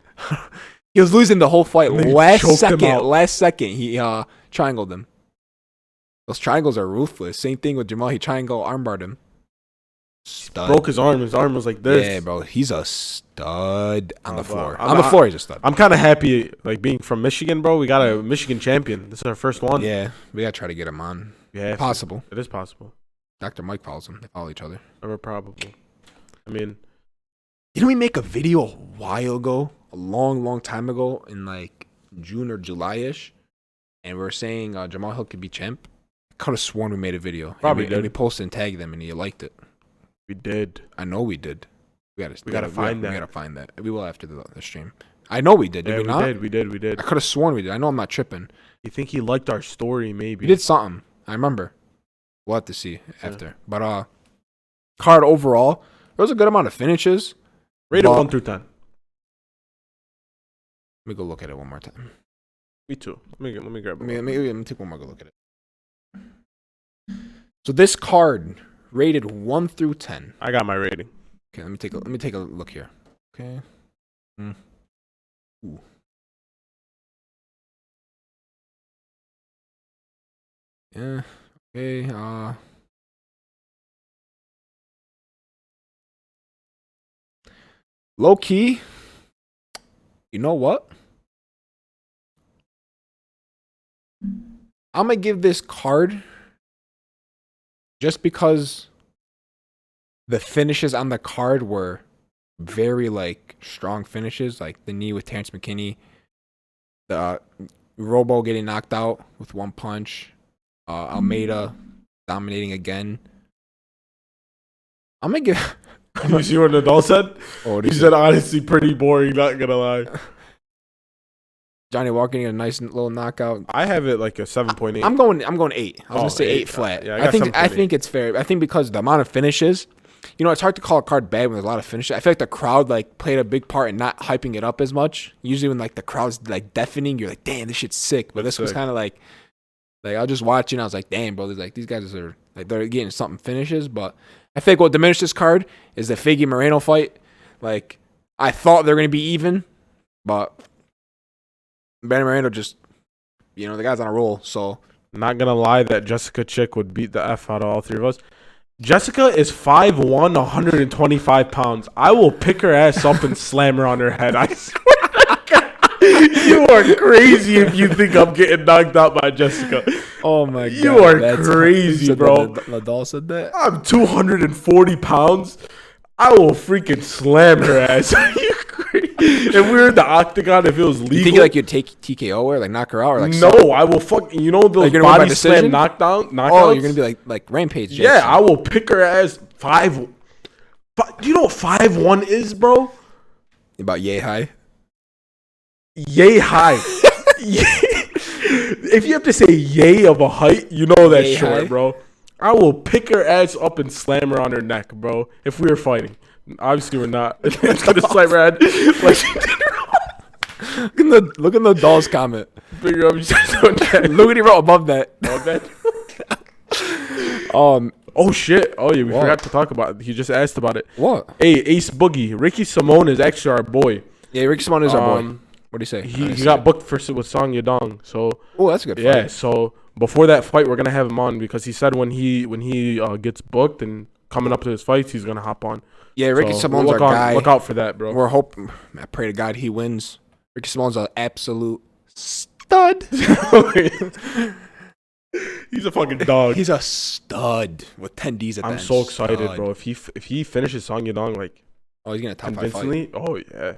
He was losing the whole fight. And then he Last choked him out. second, he triangled him. Those triangles are ruthless. Same thing with Jamahal. He triangle armbarred him. Stud. Broke his arm. His arm was like this. Yeah, bro. He's a stud on the floor. I'm- On the floor, he's a stud. I'm kind of happy, like, being from Michigan, bro. We got a Michigan champion. This is our first one. Yeah, we gotta try to get him on. Yeah, Possible. It is possible. Dr. Mike follows him. They follow each other. Ever probable. I mean, Didn't we make a video a while ago, a long time ago, in like June or July-ish, and we were saying Jamahal could be champ? I could have sworn we made a video. Probably and we posted and tagged them, and you liked it. we did. I know we did. We gotta find that. We gotta find that. We will after the stream. I know we did. Did Yeah, we not? we did. I could have sworn we did. I know I'm not tripping. You think he liked our story, maybe? We did something. I remember. We'll have to see after. But card overall, there was a good amount of finishes. Rated 1 through 10. Let me go look at it one more time. Me too. Let me grab it. Let me take one more go look at it. So this card rated 1 through 10. I got my rating. Okay, let me take a look here. Okay. Ooh. Yeah. Okay. Low key. You know what? I'm gonna give this card just because the finishes on the card were very like strong finishes, like the knee with Terrance McKinney, the Robo getting knocked out with one punch, Almeida dominating again. I'm gonna give. You see what Nadal said? He said, honestly, pretty boring, not gonna lie. Johnny Walker getting a nice little knockout. I have it like a 7.8. I'm going 8. I was gonna say 8 8 flat. yeah, I think it's fair. I think because the amount of finishes, you know, it's hard to call a card bad when there's a lot of finishes. I feel like the crowd like played a big part in not hyping it up as much. Usually when like the crowd's like deafening, you're like, damn, this shit's sick. But this was kind of like I was just watching. I was like, damn, bro, like these guys are like they're getting something finishes. But I think what diminished this card is the Figgy Moreno fight. Like I thought they were gonna be even, but Ben Moreno just, you know, the guy's on a roll. So Not gonna lie, that Jessica chick would beat the F out of all three of us. Jessica is 5'1", 125 pounds. I will pick her ass up and slam her on her head. I swear to God. You are crazy if you think I'm getting knocked out by Jessica. oh my god, You are crazy, bro. Nadal said that. I'm 240 pounds. I will freaking slam her ass. Are you crazy? If we were in the octagon, if it was legal. You think like you'd take TKO or like knock her out or like no, I will fuck. You know those you're gonna win by body slam decision? knockouts? Oh, you're gonna be like Rampage. Jackson. Yeah, I will pick her ass 5. Do you know what 5'1" is, bro? About yay high. Yay high. If you have to say yay of a height, you know that's Yay short, high? bro. I will pick her ass up and slam her on her neck, bro. If we were fighting, obviously we're not. It's gonna slam her head like she did her. Look at the Dolls comment. Figure out you said Look what he wrote above that. Oh shit! Oh yeah, we What? forgot to talk about it. He just asked about it. What? Hey, Ace Boogie, Ricky Simone is actually our boy. Yeah, Ricky Simon is our boy. What do you say? He got booked with Song Yadong. So Oh, that's a good fight. yeah. So before that fight, we're gonna have him on because he said when he gets booked and coming up to his fights, he's gonna hop on. Yeah, Ricky So Simon's our guy. Look out for that, bro. We're hoping. I pray to God he wins. Ricky Simon's an absolute stud. He's a fucking dog. He's a stud with 10 Ds at the I'm end. so excited, Stud. bro. If he finishes Song Yadong like Oh, he's gonna top 5 fight. convincingly, oh yeah.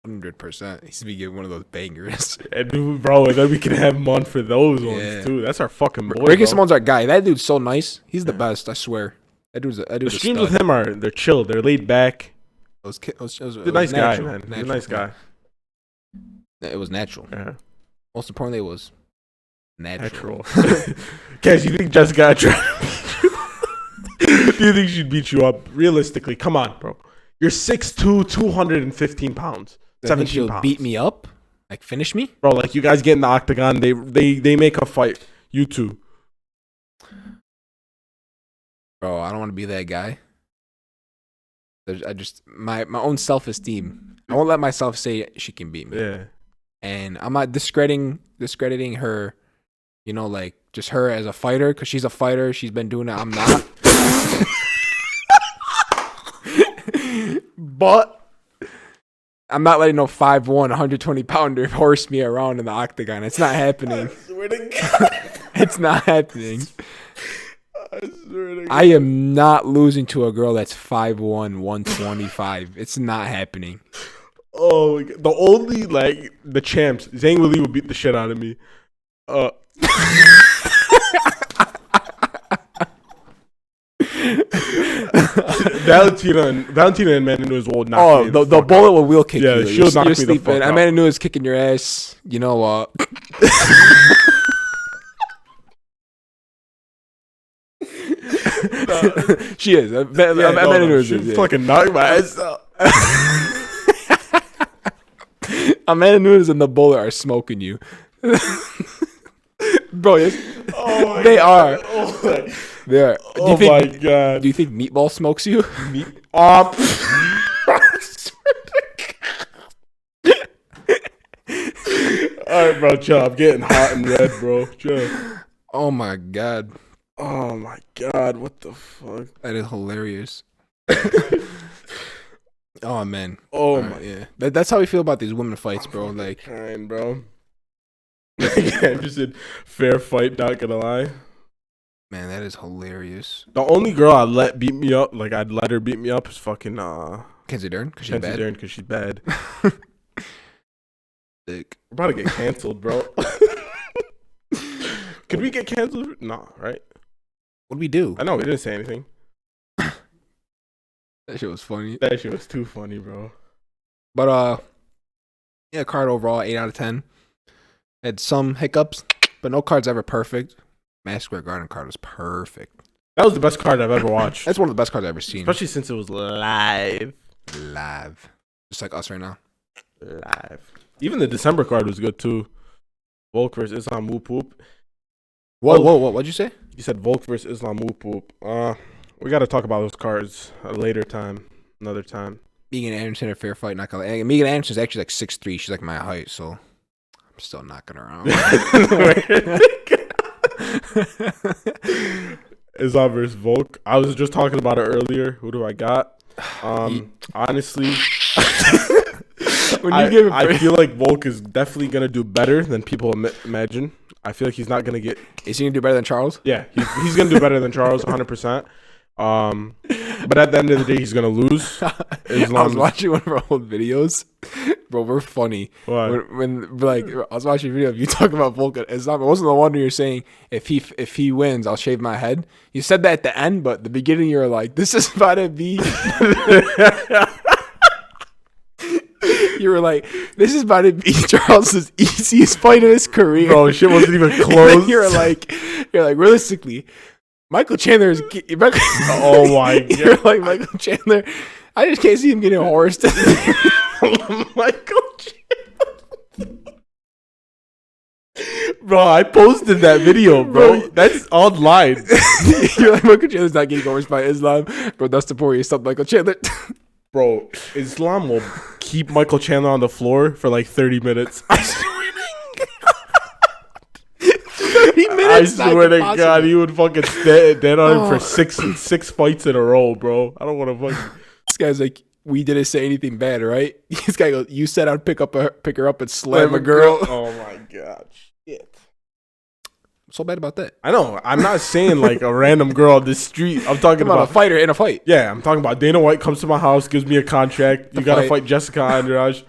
100%. He's gonna be getting one of those bangers. And bro, and then we can have him on for those Yeah. ones too. That's our fucking boy. Ricky bro. Simon's our guy. That dude's so nice. He's the best. I swear. That dude's The a streams stud. with him they're chill. They're laid back. He's He's a nice guy, man. He's a nice guy. It was natural. Yeah. Most importantly, it was natural. Guys, you think Jessica tried to beat you? Do you think she'd beat you up? Realistically, come on, bro. You're 6'2", 215 pounds. I think 17 she'll pounds. beat me up, like finish me. Bro, like you guys get in the octagon, they make a fight. You two. Bro, I don't want to be that guy. I just my own self-esteem. I won't let myself say she can beat me. Yeah. And I'm not discrediting her, you know, like just her as a fighter because she's a fighter. She's been doing it. I'm not. But I'm not letting no 5'1", 120-pounder horse me around in the octagon. It's not happening. I swear to God. It's not happening. I swear to God. I am not losing to a girl that's 5'1", 125. It's not happening. Oh, my God. The only, like, the champs, Zhang Weili would beat the shit out of me. Valentina and Amanda Nunes will knock me the bullet will wheel kick you. Yeah, she'll knock me the fuck out. Amanda Nunes kicking your ass. You know what? She is. Amanda Nunes she'll fucking knock my ass out. Amanda Nunes and the bullet are smoking you. Bro, they are. They are. Oh my God. Do you think Meatball smokes you? Alright, bro, chill. I'm getting hot and red, bro. Chill. Oh my God. Oh my God. What the fuck? That is hilarious. Oh man. Oh my. Yeah. That's how we feel about these women fights, bro. Like, kind, bro. Just a fair fight, not gonna lie. Man, that is hilarious. The only girl I'd let beat me up, like I'd let her beat me up, is fucking Kenzie Dern, because she's bad. Dern, because she's bad. Sick. We're about to get canceled, bro. Could we get canceled? No, right? What'd we do? I know we didn't say anything. That shit was funny. That shit was too funny, bro. But yeah, card overall 8 out of 10. Had some hiccups, but no card's ever perfect. Madison Square Garden card was perfect. That was the best card I've ever watched. That's one of the best cards I've ever seen. Especially since it was live. Just like us right now. Live. Even the December card was good too. Volk versus Islam Whoop Whoop. Whoa, what'd you say? You said Volk versus Islam Whoop Whoop. We got to talk about those cards a later time. Another time. Megan Anderson, a fair fight, not gonna. Megan Anderson's actually like 6'3". She's like my height, so I'm still knocking her around. Islam versus Volk. I was just talking about it earlier. Who do I got? Honestly, I feel like Volk is definitely gonna do better than people imagine. I feel like he's not gonna get. Is he gonna do better than Charles? Yeah, he's gonna do better than Charles, 100%. But at the end of the day, he's gonna lose. I was watching one of our old videos, bro. We're funny. What? When like I was watching a video of you talking about Volk and Islam. It wasn't the one where you're saying if he wins, I'll shave my head. You said that at the end, but the beginning you were like, "This is about to be." You were like, "This is about to be Charles's easiest fight of his career." Bro, shit wasn't even close. You're like, realistically, Michael Chandler is. Oh my God! You're like Michael Chandler. I just can't see him getting horsed. Michael Chandler. Bro, I posted that video, bro. That's online. You're like, Michael Chandler's not getting horsed by Islam. Bro, that's the point. You stopped Michael Chandler. Bro, Islam will keep Michael Chandler on the floor for like 30 minutes. I swear to God, he would fucking stand on him for six fights in a row, bro. I don't want to fucking. This guy's like, we didn't say anything bad, right? This guy goes, you said I'd pick her up and slam a girl. Oh my God, shit. What's so bad about that? I know. I'm not saying like a random girl on the street. I'm talking about a fighter in a fight. Yeah, I'm talking about Dana White comes to my house, gives me a contract. You got to fight Jessica Andrade.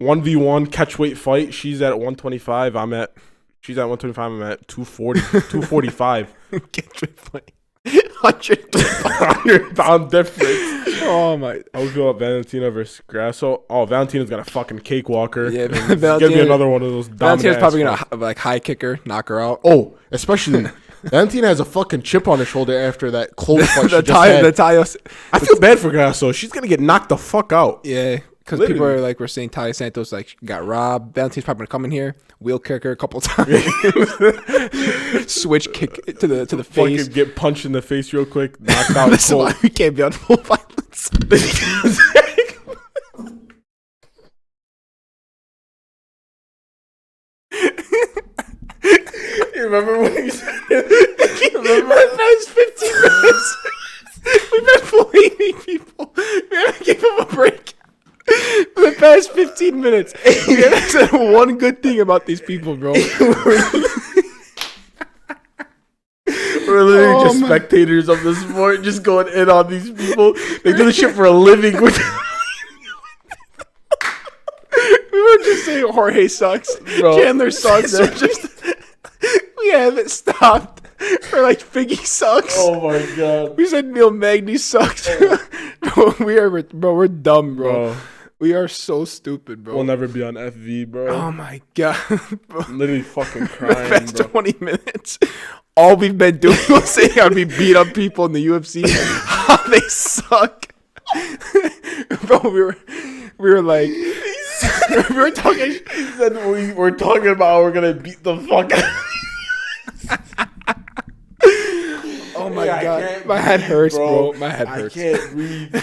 1v1 catchweight fight. She's at 125. She's at 125. I'm at 240, 245. Catchweight fight. 100 pound difference. Oh my! I was going up Valentina versus Grasso. Oh, Valentina's got a fucking cakewalker. Yeah, give me another one of those. Valentina's probably gonna like high kick her, knock her out. Oh, especially Valentina has a fucking chip on her shoulder after that cold fight she just had. I feel bad for Grasso. She's gonna get knocked the fuck out. Yeah. Because people are like, we're saying Talia Santos like got robbed. Valentina's probably gonna come in here, wheel kick her a couple times, switch kick to the face, fucking get punched in the face real quick, knocked out. This is why we can't be on full violence. You remember when you said Remember the past 15 minutes? We've been flaming people. We haven't given them a break. For the past 15 minutes. We haven't said one good thing about these people, bro. We're literally just spectators of the sport, just going in on these people. They do this shit for a living. We were just saying Jorge sucks. Bro, Chandler sucks. We haven't stopped. Or like Figgy sucks. Oh my god. We said Magny sucks. Bro, we're dumb, bro. We are so stupid, bro. We'll never be on FV, bro. Oh my god, bro. I'm literally fucking crying, the past bro. 20 minutes, all we've been doing was saying how we beat up people in the UFC, how they suck. Bro, we were like, we were talking. He said we're talking about we're gonna beat the fuck out. Oh my god, my head hurts, bro. My head hurts. I can't breathe.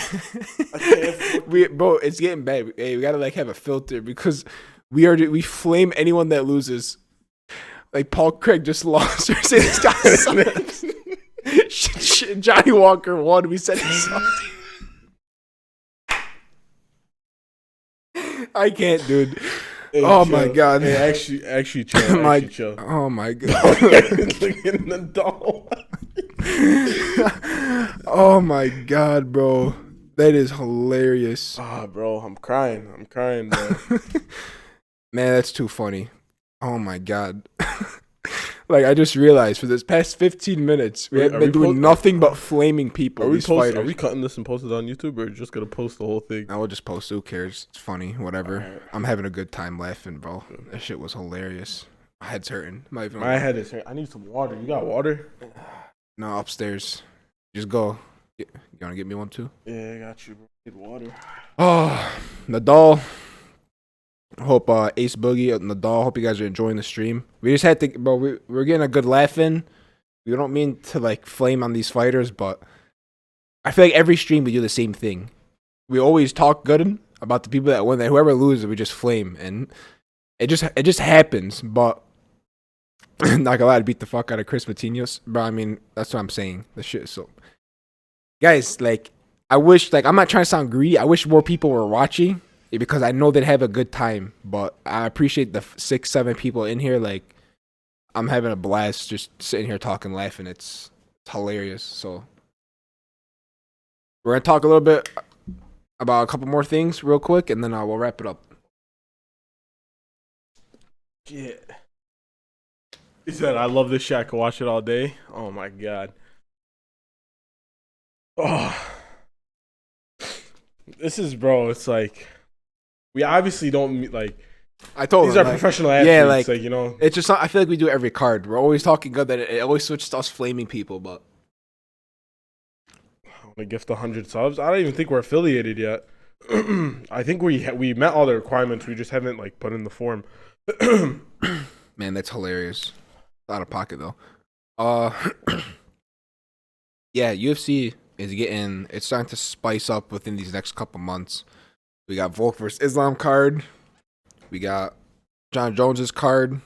I can't. Bro, it's getting bad. Hey, we gotta like have a filter because we flame anyone that loses. Like Paul Craig just lost. Or say this guy sucks. Johnny Walker won. We said he sucked. I can't, dude. Hey, oh chill. my god. Hey, actually chill. Chill. Oh my god. Look in the doll. Oh my god, bro. That is hilarious. Bro, I'm crying, bro. Man, that's too funny. Oh my god. Like, I just realized for this past 15 minutes, we have been doing nothing but flaming people. Are we cutting this and posting it on YouTube, or just gonna post the whole thing? I will just post it. Who cares? It's funny. Whatever. Right. I'm having a good time laughing, bro. That shit was hilarious. My head's hurting. My head is hurting. I need some water. You got water? No, upstairs. Just go. You want to get me one too? Yeah, I got you, bro. Need water. Oh, Nadal. Hope Ace Boogie and Nadal. Hope you guys are enjoying the stream. We just had to, bro. We're getting a good laugh in. We don't mean to like flame on these fighters, but I feel like every stream we do the same thing. We always talk good about the people that win. That whoever loses, we just flame, and it just happens. But not gonna lie, to beat the fuck out of Chris Matinos, bro. I mean, that's what I'm saying. The shit. So, guys, like, I wish, like, I'm not trying to sound greedy. I wish more people were watching, because I know they'd have a good time. But I appreciate the 6-7 people in here. Like, I'm having a blast just sitting here talking, laughing. It's hilarious. So we're gonna talk a little bit about a couple more things real quick, and then we'll wrap it up. Yeah. He said, "I love this shit. I could watch it all day." Oh my god. Oh, this is, bro. It's like, we obviously don't like. I told these him, are professional athletes. Yeah, like you know, it's just. I feel like we do every card. We're always talking good. That it always switches to us flaming people, but I want to gift 100 subs. I don't even think we're affiliated yet. I think we met all the requirements. We just haven't like put in the form. Man, that's hilarious. Out of pocket though. Yeah, UFC is getting. It's starting to spice up within these next couple months. We got Volk versus Islam card. We got John Jones's card.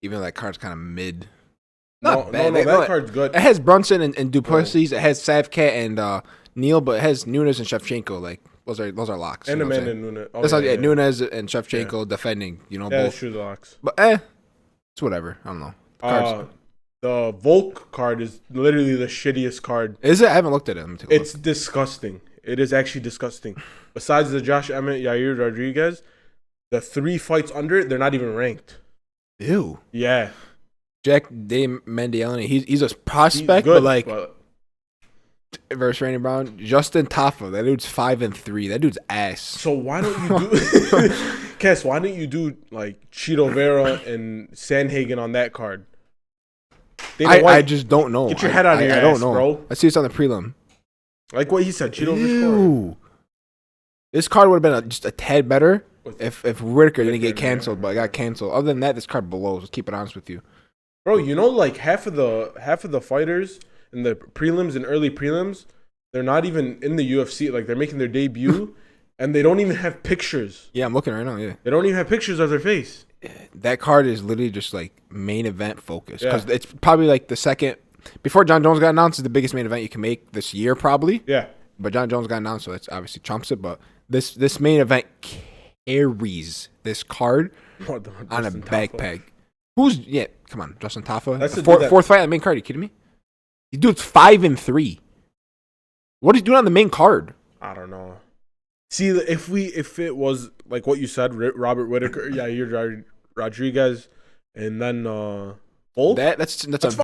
Even though that card's kind of mid. Not bad. No, that card's good. It has Brunson and Duplessis. It has Savcat and Neal, but it has Nunes and Shevchenko. Like those are locks. And Amanda and Nunes. Oh, that's Nunes and Shevchenko defending. You know, both. True, the locks. But it's whatever. I don't know. The Volk card is literally the shittiest card. Is it? I haven't looked at it. It's disgusting. It is actually disgusting. Besides the Josh Emmett, Yair Rodriguez, the 3 fights under it, they're not even ranked. Ew. Yeah. Jack Day Mandielani, he's a prospect, good, but versus Randy Brown, Justin Tafa, that dude's 5-3. That dude's ass. So why don't you do Kass, why don't you do like Chito Vera and Sandhagen on that card? I just don't know. Get your head out of your ass, don't know. Bro. I see it's on the prelim. Like what he said, Chito Vera. This card would have been just a tad better if Whitaker didn't get canceled, but it got canceled. Other than that, this card blows. Let's keep it honest with you. Bro, you know, like half of the fighters in the prelims and early prelims, they're not even in the UFC. Like they're making their debut, and they don't even have pictures. Yeah, I'm looking right now. Yeah, They don't even have pictures of their face. that card is literally just like main event focused because Yeah. it's probably like the second before John Jones got announced is the biggest main event you can make this year probably. Yeah. But John Jones got announced, so that's obviously trumps it. But this main event carries this card What the, on a Justin Taffa. backpack. Come on, Justin Taffa. That's the Fourth, dude that- fourth fight on the main card. Are you kidding me? This dude's 5-3. What is he doing on the main card? I don't know. See, if it was like what you said, Robert Whitaker, Yair Rodriguez, and then Volk. That's a